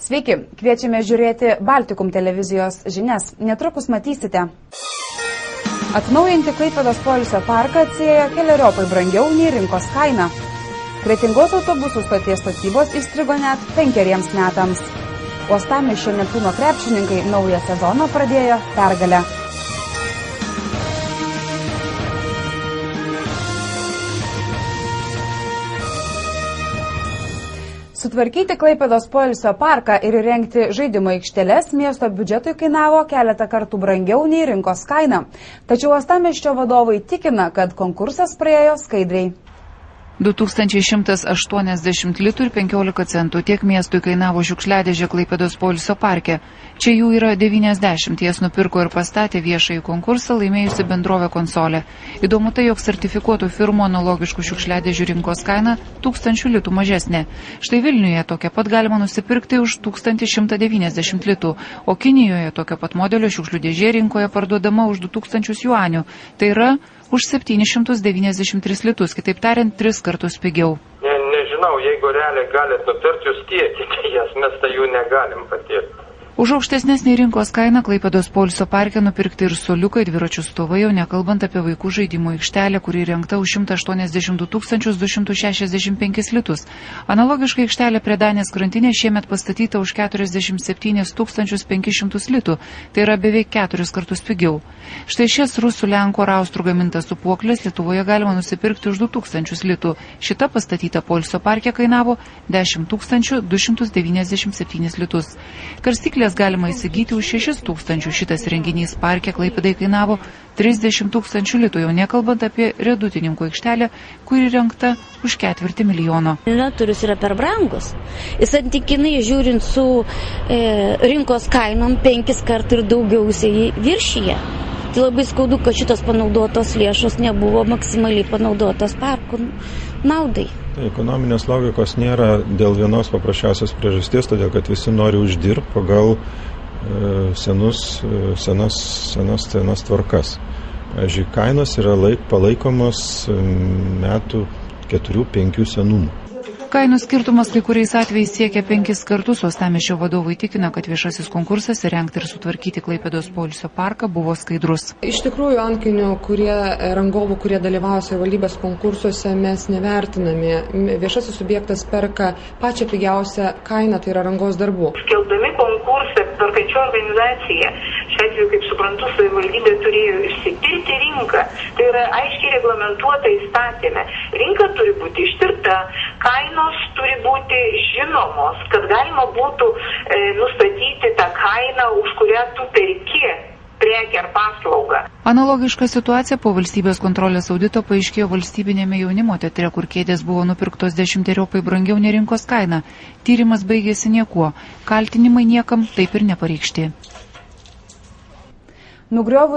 Sveiki, kviečiame žiūrėti Baltikum televizijos žinias. Netrukus matysite. Atnaujinti Klaipėdos poilsio parką atsiėjo keleriopai brangiau nei rinkos kaina. Kretingos autobusų stoties statybos įstrigo net 5 metams. Uostamiesčio Neptūno krepšininkai naują sezoną pradėjo pergalę. Sutvarkyti Klaipėdos poilsio parką ir įrengti žaidimo aikšteles miesto biudžetui kainavo keletą kartų brangiau nei rinkos kaina. Tačiau Uostamiesčio vadovai tikina, kad konkursas praėjo skaidriai. 2180 litų ir 15 centų tiek miestui kainavo šiukšliadėžė Klaipėdos poilsio parke. Čia jų yra 90, jas nupirko ir pastatė viešąjį konkursą laimėjusi bendrovė Konsolė. Įdomu tai, jog sertifikuotų firmų analogiškų šiukšliadėžių rinkos kaina 1000 litų mažesnė. Štai Vilniuje tokią pat galima nusipirkti už 1190 litų, o Kinijoje tokio pat modelio šiukšlių dėžė rinkoje parduodama už 2000 juanių. Tai yra už 793 litus, kitaip tariant, 3 kartus pigiau. Nežinau, jeigu realiai galite nupirkti, jūs tiekite jas, mes tai jų negalim patirti. Už aukštesnės nei rinkos kainą Klaipėdos poilsio parke nupirkti ir suoliukai, dviračių stovai, jau nekalbant apie vaikų žaidimų aikštelę, kuri įrengta už 182 265 litus. Analogiškai aikštelė prie Danės krantinės šiemet pastatyta už 47 500 litų, tai yra beveik 4 kartus pigiau. Štai šias rusų, lenkų ar austrų gamintas sūpuoklės Lietuvoje galima nusipirkti už 2000 litų. Šita pastatyta poilsio parke kainavo 10 297 litus. Karstyklės galima įsigyti už 6000. Šitas renginys parke Klaipėdai kainavo 30 000 litų, jau nekalbant apie Redutininkų aikštelę, kuri rengta už 250 000. Inventorius yra per brangus. Jis santykinai žiūrint su rinkos kainom 5 kartų ir daugiau jisai viršyje. Tai labai skaudu, kad šitos panaudotos lėšos nebuvo maksimaliai panaudotos parkų naudai. Ekonominės logikos nėra dėl vienos paprasčiausios priežasties, todėl kad visi nori uždirbti pagal senas tvarkas. Pavyzdžiui, kainos yra palaikomos metų 4-5 senumų. Kainų skirtumas kai kuriais atvejais siekia 5 kartus, Uostamiesčio vadovai tikina, kad viešasis konkursas įrengti ir sutvarkyti Klaipėdos poilsio parką buvo skaidrus. Iš tikrųjų, antkainių rangovų, kurie dalyvauja savivaldybės konkursuose, mes nevertiname. Viešasis subjektas perka pačią pigiausią kainą, tai yra rangos darbų. Skelbdami konkursą perkančio organizacija, šiuo atveju, kaip suprantu, savivaldybė turėjo išsitirti rinką. Tai yra aiškiai reglamentuota įstatymė. Rinka turi būti ištirta, kainos turi būti žinomos, kad galima būtų nustatyti tą kainą, už kurią tu perki prekę ar paslaugą. Analogiška situacija po valstybės kontrolės audito paaiškėjo valstybinėme jaunimo teatre, kur kėdės buvo nupirktos 10-eriopai brangiau nei rinkos kaina. Tyrimas baigėsi niekuo. Kaltinimai niekam taip ir nepareikšti. Nugriovus